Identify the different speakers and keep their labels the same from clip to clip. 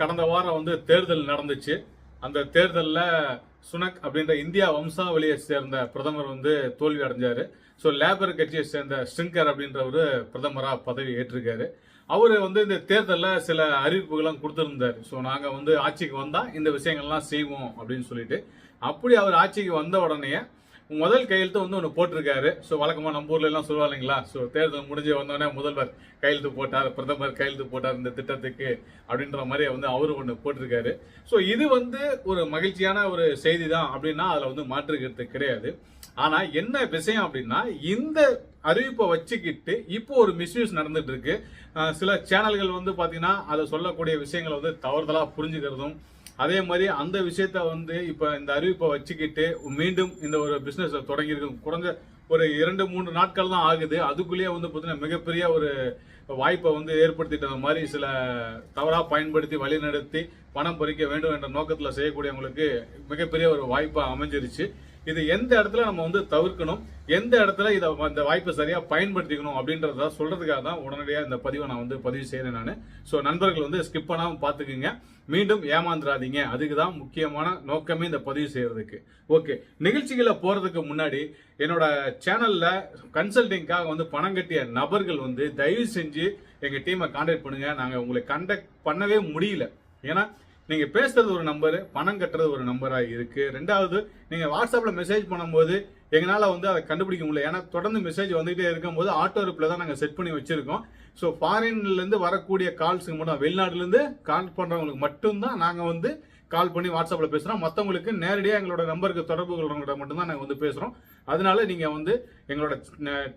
Speaker 1: கடந்த வாரம் வந்து தேர்தல் நடந்துச்சு. அந்த தேர்தல்ல சுனக் அப்படின்ற இந்தியா வம்சாவளியை சேர்ந்த பிரதமர் வந்து தோல்வி அடைஞ்சாரு. ஸோ லேபர் கட்சியை சேர்ந்த ஸ்டிங்கர் அப்படின்றவரு பிரதமராக பதவி ஏற்றிருக்காரு. அவர் வந்து இந்த தேர்தலில் சில அறிவிப்புகள்லாம் கொடுத்துருந்தாரு. ஸோ நாங்கள் வந்து ஆட்சிக்கு வந்தால் இந்த விஷயங்கள்லாம் செய்வோம் அப்படின்னு சொல்லிட்டு, அப்படி அவர் ஆட்சிக்கு வந்த உடனே முதல் கையெழுத்து வந்து ஒன்று போட்டிருக்காரு. ஸோ வழக்கமாக நம்ம ஊர்ல எல்லாம் சொல்லுவாங்க இல்லைங்களா, ஸோ தேர்தல் முடிஞ்சு வந்தோடனே முதல்வர் கையெழுத்து போட்டார், பிரதமர் கையெழுத்து போட்டார் இந்த திட்டத்துக்கு அப்படின்ற மாதிரி வந்து அவரு ஒன்று போட்டிருக்காரு. ஸோ இது வந்து ஒரு மகிழ்ச்சியான ஒரு செய்தி தான் அப்படின்னா அதில் வந்து மாற்றுக்கிறது கிடையாது. ஆனா என்ன விஷயம் அப்படின்னா, இந்த அறிவிப்பை வச்சுக்கிட்டு இப்போ ஒரு மிஸ்யூஸ் நடந்துட்டு இருக்கு. சில சேனல்கள் வந்து பாத்தீங்கன்னா அதை சொல்லக்கூடிய விஷயங்களை வந்து தவறுதலா புரிஞ்சுக்கிறதும், அதே மாதிரி அந்த விஷயத்த வந்து இப்ப இந்த அறிவிப்பை வச்சுக்கிட்டு மீண்டும் இந்த ஒரு பிசினஸ் தொடங்கியிருக்கும். குறைஞ்ச ஒரு 2-3 நாட்கள் தான் ஆகுது. அதுக்குள்ளேயே வந்து பாத்தீங்கன்னா மிகப்பெரிய ஒரு வாய்ப்பை வந்து ஏற்படுத்திட்ட மாதிரி சில தவறா பயன்படுத்தி வழிநடத்தி பணம் பறிக்க வேண்டும் என்ற நோக்கத்தில் செய்யக்கூடியவங்களுக்கு மிகப்பெரிய ஒரு வாய்ப்பா அமைஞ்சிருச்சு. இது எந்த இடத்துல நம்ம வந்து தவிர்க்கணும், எந்த இடத்துல இந்த வாய்ப்பை சரியா பயன்படுத்திக்கணும் அப்படின்றத சொல்றதுக்காக தான் உடனடியாக இந்த பதிவை நான் வந்து பதிவு செய்யறேன் நான். ஸோ நண்பர்கள் வந்து ஸ்கிப் பண்ணாம பாத்துக்குங்க, மீண்டும் ஏமாந்துடாதீங்க. அதுக்கு தான் முக்கியமான நோக்கமே இந்த பதிவு செய்யறதுக்கு. ஓகே, நிகழ்ச்சிகளை போறதுக்கு முன்னாடி என்னோட சேனல்ல கன்சல்டிங்காக வந்து பணம் கட்டிய நபர்கள் வந்து தயவு செஞ்சு எங்க டீமை கான்டாக்ட் பண்ணுங்க. நாங்க உங்களை கான்டாக்ட் பண்ணவே முடியல, ஏன்னா நீங்க பேசுறது ஒரு நம்பரு, பணம் கட்டுறது ஒரு நம்பரா இருக்கு. ரெண்டாவது, நீங்க வாட்ஸ்அப்ல மெசேஜ் பண்ணும்போது எங்களால வந்து அதை கண்டுபிடிக்க முடியல, ஏன்னா தொடர்ந்து மெசேஜ் வந்துகிட்டே இருக்கும்போது ஆட்டோ ரிப்ளை தான் நாங்க செட் பண்ணி வச்சிருக்கோம். ஸோ ஃபாரின்ல இருந்து வரக்கூடிய கால்ஸுக்கு மட்டும், வெளிநாட்டுல இருந்து கால் பண்றவங்களுக்கு மட்டும்தான் நாங்க வந்து கால் பண்ணி வாட்ஸ்அப்ல பேசுறோம். மற்றவங்களுக்கு நேரடியாக எங்களோட நம்பருக்கு தொடர்பு கொள்றவங்க மட்டும்தான் நாங்கள் வந்து பேசுறோம். அதனால நீங்க வந்து எங்களோட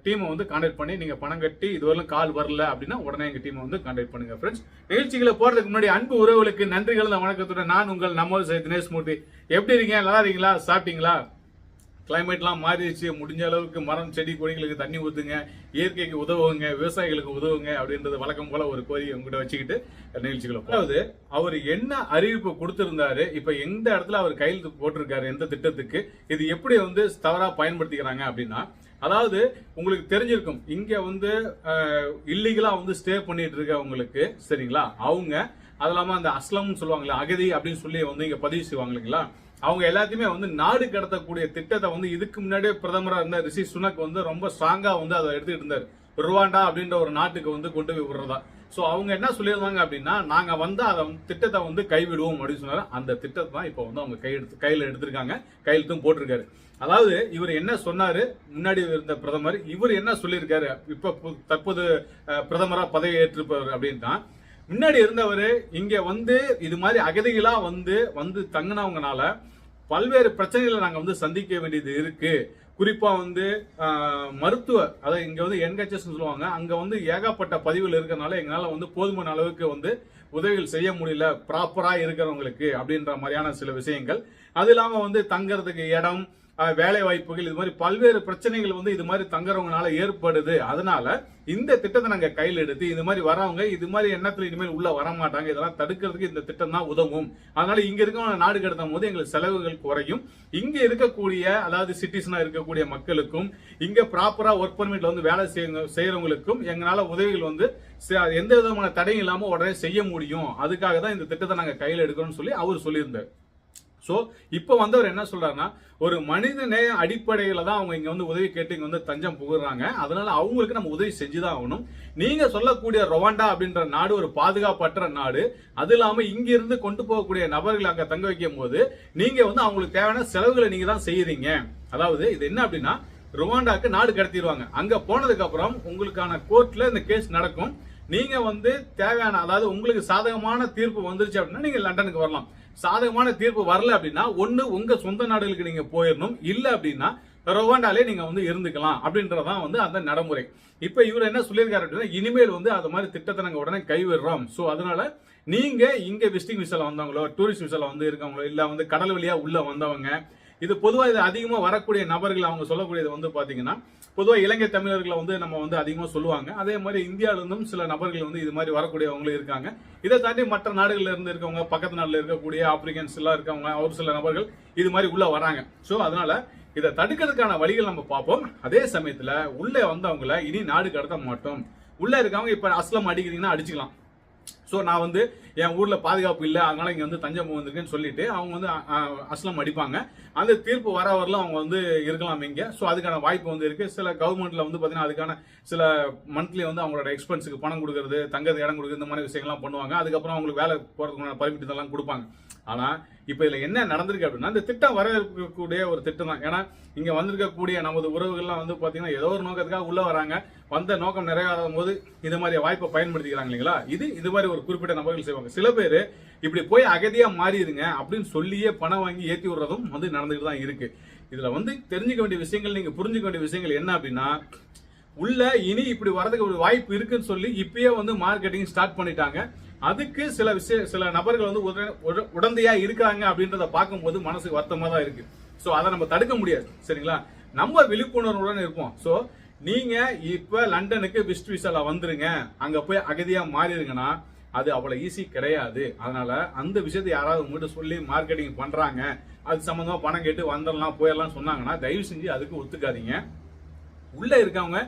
Speaker 1: டீமை வந்து கான்டாக்ட் பண்ணி, நீங்க பணம் கட்டி இதுவரையும் கால் வரல அப்படின்னா உடனே எங்க டீமை வந்து கான்டாக்ட் பண்ணுங்க. ஃப்ரெண்ட்ஸ், நிகழ்ச்சிகளை போறதுக்கு முன்னாடி அன்பு உறவுகளுக்கு நன்றிகள் வணக்கத்துடன் நான் உங்கள் நம்ம தினேஷ் மூர்த்தி. எப்படி இருக்கீங்க? நல்லா இருக்கீங்களா? சாப்பிட்டீங்களா? கிளைமேட்லாம் மாறிடுச்சு. முடிஞ்ச அளவுக்கு மரம் செடி கொடிகளுக்கு தண்ணி ஊத்துங்க, இயற்கைக்கு உதவுங்க, விவசாயிகளுக்கு உதவுங்க அப்படின்றது வழக்கம் போல ஒரு கோரிக்கை உங்ககிட்ட வச்சுக்கிட்டு நிகழ்ச்சிகளை. அதாவது அவர் என்ன அறிவிப்பு கொடுத்திருந்தாரு, இப்ப எந்த இடத்துல அவர் கையெழுத்து போட்டிருக்காரு எந்த திட்டத்துக்கு, இது எப்படி வந்து தவறா பயன்படுத்திக்கிறாங்க அப்படின்னா, அதாவது உங்களுக்கு தெரிஞ்சிருக்கும், இங்க வந்து இல்லீகலா வந்து ஸ்டே பண்ணிட்டு இருக்கவங்களுக்கு சரிங்களா, அவங்க அது இல்லாம அந்த அஸ்லம் சொல்லுவாங்களா, அகதி அப்படின்னு சொல்லி வந்து இங்க பதிவு செய்வாங்க இல்லைங்களா, அவங்க எல்லாத்தையுமே வந்து நாடு கடத்தக்கூடிய திட்டத்தை வந்து இதுக்கு முன்னாடியே பிரதமராக இருந்த ரிஷி சுனக் வந்து ரொம்ப ஸ்ட்ராங்கா வந்து அதை எடுத்துக்கிட்டு இருந்தார். ருவாண்டா அப்படின்ற ஒரு நாட்டுக்கு வந்து கொண்டு போய் விடுறதா. சோ அவங்க என்ன சொல்லியிருந்தாங்க அப்படின்னா, நாங்க வந்து அதை திட்டத்தை வந்து கைவிடுவோம் அப்படின்னு சொன்னாரு. அந்த திட்டத்தை தான் இப்ப வந்து அவங்க கையில எடுத்திருக்காங்க, கையெழுத்தும் போட்டிருக்காரு. அதாவது இவர் என்ன சொன்னாரு, முன்னாடி இருந்த பிரதமர் இவர் என்ன சொல்லியிருக்காரு, இப்ப தற்போது பிரதமரா பதவி ஏற்றிருப்பவர் அப்படின்னா, முன்னாடி இருந்தவர் இங்க வந்து இது மாதிரி அகதிகளா வந்து தங்கினவங்கனால பல்வேறு பிரச்சனைகளை நாங்க வந்து சந்திக்க வேண்டியது இருக்கு. குறிப்பா வந்து மருத்துவ, அதாவது இங்க வந்து என்ஹெச்எஸ் சொல்லுவாங்க, அங்க வந்து ஏகப்பட்ட பதிவுகள் இருக்கிறதுனால எங்களால வந்து போதுமான அளவுக்கு வந்து உதவிகள் செய்ய முடியல ப்ராப்பரா இருக்கிறவங்களுக்கு அப்படின்ற மாதிரியான சில விஷயங்கள். அது இல்லாம வந்து தங்கறதுக்கு இடம், வேலை வாய்ப்புகள், இது மாதிரி பல்வேறு பிரச்சனைகள் வந்து இது மாதிரி தங்குறவங்கனால ஏற்படுது. அதனால இந்த திட்டத்தை நாங்க கையில் எடுத்து இது மாதிரி வரவங்க இது மாதிரி எண்ணத்துல இனிமேல் உள்ள வர மாட்டாங்க, இதெல்லாம் தடுக்கிறதுக்கு இந்த திட்டம் தான் உதவும். அதனால இங்க இருக்கவங்க நாடு கடத்தும் போது எங்களுக்கு செலவுகள் குறையும். இங்க இருக்கக்கூடிய, அதாவது சிட்டிசனா இருக்கக்கூடிய மக்களுக்கும், இங்க ப்ராப்பரா ஒர்க் பர்மிட்ல வந்து வேலை செய்யறவங்களுக்கும் எங்களால உதவிகள் வந்து எந்த விதமான தடையும் இல்லாம உடனே செய்ய முடியும். அதுக்காக தான் இந்த திட்டத்தை நாங்க கையில் எடுக்கிறோம்னு சொல்லி அவர் சொல்லியிருந்தார். சோ இப்ப வந்தவர் என்ன சொல்றாருன்னா, ஒரு மனித நேய அடிப்படையில தான் அவங்க இங்க வந்து உதவி கேட்டு இங்க வந்து தஞ்சம் புகுறாங்க. அதனால அவங்களுக்கு நம்ம உதவி செஞ்சுதான் ஆகணும். நீங்க சொல்லக்கூடிய ருவாண்டா அப்படின்ற நாடு ஒரு பாதுகாப்பற்ற நாடு. அது இல்லாம இங்க இருந்து கொண்டு போகக்கூடிய நபர்களை அங்க தங்க வைக்கும் போது நீங்க வந்து அவங்களுக்கு தேவையான செலவுகளை நீங்க தான் செய்யறீங்க. அதாவது இது என்ன அப்படின்னா, ருவாண்டாக்கு நாடு கடத்திடுவாங்க. அங்க போனதுக்கு அப்புறம் உங்களுக்கான கோர்ட்ல இந்த கேஸ் நடக்கும். நீங்க வந்து தேவையான, அதாவது உங்களுக்கு சாதகமான தீர்ப்பு வந்துருச்சு அப்படின்னா நீங்க லண்டனுக்கு வரலாம். சாதகமான தீர்ப்பு வரல அப்படின்னா ஒண்ணு உங்க சொந்த நாடுகளுக்கு நீங்க போயிடணும், இல்ல அப்படின்னா ருவாண்டாலே நீங்க வந்து இருந்துக்கலாம் அப்படின்றதான் வந்து அந்த நடைமுறை. இப்ப இவர் என்ன சொல்லியிருக்காரு அப்படின்னா, இனிமேல் வந்து அது மாதிரி திட்டத்தை நாங்க உடனே கைவிடுறோம். சோ அதனால நீங்க இங்க விசிட்டிங் விசால வந்தவங்களோ, டூரிஸ்ட் விசால வந்து இருக்கவங்களோ, இல்ல வந்து கடல் வழியா உள்ள வந்தவங்க, இது பொதுவா இது அதிகமா வரக்கூடிய நபர்கள் அவங்க சொல்லக்கூடியது வந்து பாத்தீங்கன்னா, பொதுவா இலங்கை தமிழர்களை வந்து நம்ம வந்து அதிகமா சொல்லுவாங்க. அதே மாதிரி இந்தியாவில இருந்தும் சில நபர்கள் வந்து இது மாதிரி வரக்கூடியவங்களும் இருக்காங்க. இதை தாண்டி மற்ற நாடுகள்ல இருந்து இருக்கவங்க, பக்கத்து நாடுல இருக்கக்கூடிய ஆப்பிரிக்கன்ஸ் எல்லாம் இருக்கவங்க, ஒரு சில நபர்கள் இது மாதிரி உள்ள வராங்க. சோ அதனால இதை தடுக்கிறதுக்கான வழிகள் நம்ம பார்ப்போம். அதே சமயத்துல உள்ள வந்தவங்களை இனி நாடு கடத்த மாட்டோம். உள்ள இருக்கவங்க இப்ப அஸ்லம் அடிக்கிறீங்கன்னா அடிச்சுக்கலாம், ஸோ நான் வந்து என் ஊர்ல பாதுகாப்பு இல்லை, அதனால இங்க வந்து தஞ்சம் வந்திருக்கேன்னு சொல்லிட்டு அவங்க வந்து அஸ்லம் அடிப்பாங்க. அந்த தீர்ப்பு வர வரலாம் அவங்க வந்து இருக்கலாம் இங்க. ஸோ அதுக்கான வாய்ப்பு வந்து இருக்கு. சில கவர்மெண்ட்ல வந்து பாத்தீங்கன்னா அதுக்கான சில மந்த்லி வந்து அவங்களோட எக்ஸ்பென்ஸுக்கு பணம் கொடுக்கறது, தங்கறது இடம் கொடுக்குறது, இந்த மாதிரி விஷயங்கள்லாம் பண்ணுவாங்க. அதுக்கப்புறம் அவங்களுக்கு வேலை போறதுக்கு பர்மிட் இதெல்லாம் கொடுப்பாங்க. ஆனா இப்ப இதுல என்ன நடந்திருக்கு அப்படின்னா, இந்த திட்டம் வரக்கூடிய ஒரு திட்டம் தான். ஏன்னா இங்க வந்திருக்கக்கூடிய நமது உறவுகள்லாம் வந்து பாத்தீங்கன்னா ஏதோ ஒரு நோக்கத்துக்காக உள்ள வராங்க. வந்த நோக்கம் நிறைவேறாத போது இது மாதிரி வாய்ப்பை பயன்படுத்திக்கிறாங்க இல்லைங்களா? இது மாதிரி ஒரு குறிப்பிட்ட நபர்கள் செய்வாங்க. சில பேர் இப்படி போய் அகதியா மாறிடுங்க அப்படின்னு சொல்லியே பணம் வாங்கி ஏற்றி விடுறதும் வந்து நடந்துட்டு தான் இருக்கு. இதுல வந்து தெரிஞ்சுக்க வேண்டிய விஷயங்கள், நீங்க புரிஞ்சுக்க வேண்டிய விஷயங்கள் என்ன அப்படின்னா, உள்ள இனி இப்படி வரதுக்கு ஒரு வாய்ப்பு இருக்குன்னு சொல்லி இப்பயே வந்து மார்க்கெட்டிங் ஸ்டார்ட் பண்ணிட்டாங்க. அதுக்கு சில நபர்கள் வந்து உடந்தையா இருக்காங்க அப்படின்றத பார்க்கும்போது மனசுக்கு வருத்தமா தான் இருக்கு. சோ அதை நம்ம தடுக்க முடியாது, சரிங்களா? நம்ம விழிப்புணர்வுடன் இருப்போம். சோ நீங்க இப்ப லண்டனுக்கு விசிட் விசால வந்துருங்க, அங்க போய் அகதியா மாறிடுங்கன்னா அது அவ்வளவு ஈஸி கிடையாது. அதனால அந்த விஷயத்தை யாராவது உங்ககிட்ட சொல்லி மார்க்கெட்டிங் பண்றாங்க, அது சம்பந்தமா பணம் கேட்டு வந்துடலாம் போயிடலாம் சொன்னாங்கன்னா தயவு செஞ்சு அதுக்கு ஒத்துக்காதீங்க. உள்ள இருக்கவங்க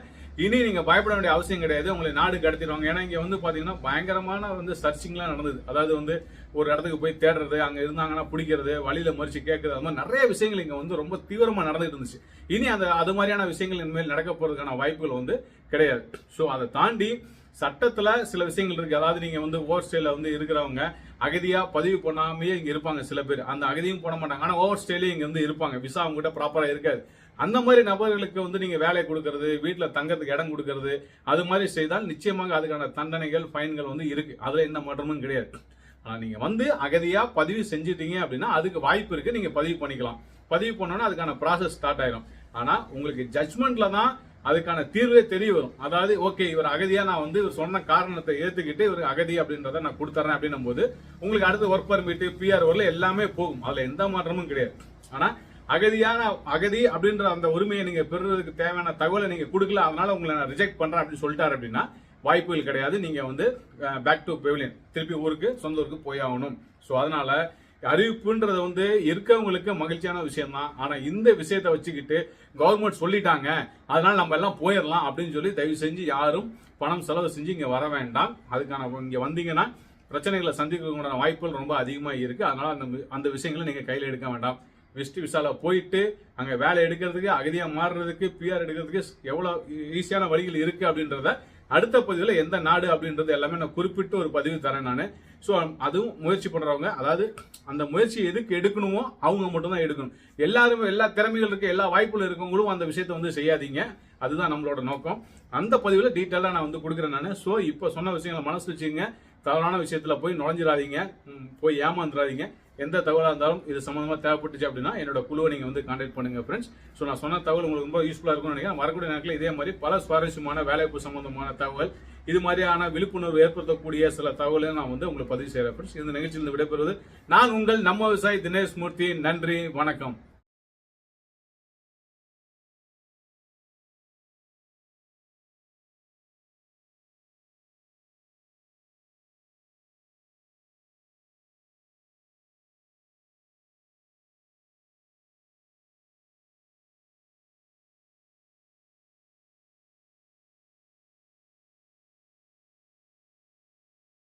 Speaker 1: இனி நீங்க பயப்பட வேண்டிய அவசியம் கிடையாது. உங்களை நாடு கடத்திடுவாங்க. ஏன்னா இங்க வந்து பாத்தீங்கன்னா பயங்கரமான வந்து சர்ச்சிங்லாம் நடந்தது. அதாவது வந்து ஒரு இடத்துக்கு போய் தேடுறது, அங்க இருந்தாங்கன்னா பிடிக்கிறது, வழியில மறிச்சு கேட்கறது, அது மாதிரி நிறைய விஷயங்கள் இங்க வந்து ரொம்ப தீவிரமா நடந்துட்டு இருந்துச்சு. இனி அது மாதிரியான விஷயங்கள் இனிமேல் நடக்க போறதுக்கான வாய்ப்புகள் வந்து கிடையாது. சோ அதை தாண்டி சட்டத்துல சில விஷயங்கள் இருக்கு. அதாவது நீங்க வந்து ஓவர் ஸ்டேல வந்து இருக்கிறவங்க அகதியா பதிவு பண்ணாமே இங்க இருப்பாங்க. சில பேர் அந்த அகதியும் போட மாட்டாங்க, ஆனா ஓவர் ஸ்டேலயும் இங்க வந்து இருப்பாங்க. விசா அவங்க கிட்ட ப்ராப்பரா இருக்காது. அந்த மாதிரி நபர்களுக்கு வந்து நீங்க வேலை கொடுக்கறது, வீட்டுல தங்கறதுக்கு இடம் கொடுக்கறது, அது மாதிரி செய்தால் நிச்சயமாக அதுக்கான தண்டனைகள், ஃபைன்கள் வந்து இருக்கு. அதுல எந்த மாற்றமும் கிடையாது. ஆனா நீங்க வந்து அகதியா பதிவு செஞ்சிட்டீங்க அப்படின்னா அதுக்கு வாய்ப்பு இருக்கு, நீங்க பதிவு பண்ணிக்கலாம். பதிவு பண்ணோன்னா அதுக்கான ப்ராசஸ் ஸ்டார்ட் ஆயிரும். ஆனா உங்களுக்கு ஜட்ஜ்மெண்ட்ல தான் அதுக்கான தீர்வே தெரிய வரும். அதாவது ஓகே இவர் அகதியா, நான் வந்து இவர் சொன்ன காரணத்தை ஏத்துக்கிட்டு இவர் அகதி அப்படின்றத நான் கொடுத்துறேன் அப்படின்னும் போது உங்களுக்கு அடுத்து ஒர்க் பர்மிட், பிஆர் வரல எல்லாமே போகும். அதுல எந்த மாற்றமும் கிடையாது. ஆனா அகதி அப்படின்ற அந்த உரிமையை நீங்க பெறுறதுக்கு தேவையான தகவலை நீங்க கொடுக்கல, அதனால உங்களை நான் ரிஜெக்ட் பண்றேன் அப்படின்னு சொல்லிட்டாரு அப்படின்னா வாய்ப்புகள் கிடையாது. நீங்க வந்து பேக் டு பெவிலியன், திருப்பி ஊருக்கு, சொந்த ஊருக்கு போய் ஆகணும். ஸோ அதனால அறிவிப்புன்றது வந்து இருக்கவங்களுக்கு மகிழ்ச்சியான விஷயம் தான். ஆனா இந்த விஷயத்தை வச்சுக்கிட்டு கவர்மெண்ட் சொல்லிட்டாங்க அதனால நம்ம எல்லாம் போயிடலாம் அப்படின்னு சொல்லி தயவு செஞ்சு யாரும் பணம் செலவு செஞ்சு இங்க வர வேண்டாம். அதுக்கான இங்க வந்தீங்கன்னா பிரச்சனைகளை சந்திக்க வாய்ப்புகள் ரொம்ப அதிகமா இருக்கு. அதனால அந்த விஷயங்களை நீங்க கையில எடுக்க வேண்டாம். விசிட் விசால போயிட்டு அங்க வேலை எடுக்கிறதுக்கு, அகதியா மாறுறதுக்கு, பிஆர் எடுக்கிறதுக்கு எவ்வளவு ஈஸியான வழிகள் இருக்கு அப்படின்றத அடுத்த பதிவுல எந்த நாடு அப்படின்றது எல்லாமே நான் குறிப்பிட்டு ஒரு பதிவு தரேன் நான். ஸோ அதுவும் முயற்சி பண்றவங்க, அதாவது அந்த முயற்சி எதுக்கு எடுக்கணுமோ அவங்க மட்டும் தான் எடுக்கணும். எல்லாருமே எல்லா திறமைகள் இருக்கு, எல்லா வாய்ப்புகள் இருக்கவங்களும் அந்த விஷயத்தை வந்து செய்யாதீங்க. அதுதான் நம்மளோட நோக்கம். அந்த பதிவுல டீட்டெயிலா நான் வந்து கொடுக்குறேன் நான். ஸோ இப்போ சொன்ன விஷயங்களை மனசு வச்சுங்க. தவறான விஷயத்துல போய் நுழைஞ்சிடாதீங்க, போய் ஏமாந்துடாதீங்க. எந்த தகவலாக இருந்தாலும் இது சம்பந்தமா தேவைப்பட்டுச்சு அப்படின்னா என்னோட குழுவை நீங்க வந்து கான்டாக்ட் பண்ணுங்க ஃப்ரெண்ட்ஸ். ஸோ நான் சொன்ன தகவல் உங்களுக்கு ரொம்ப யூஸ்ஃபுல்லா இருக்கும்னு நினைக்கிறேன். வரக்கூடிய நேரத்தில் இதே மாதிரி பல சுவாரஸ்யமான வேலைவாய்ப்பு சம்பந்தமான தகவல், இது மாதிரியான விழிப்புணர்வு ஏற்படுத்தக்கூடிய சில தகவலை நான் வந்து உங்களுக்கு பதிவு செய்யறேன் ஃப்ரெண்ட்ஸ். இந்த நிகழ்ச்சியில் விடைபெறுவது நான் உங்கள் நம்ம விவசாயி தினேஷ் மூர்த்தி. நன்றி, வணக்கம்.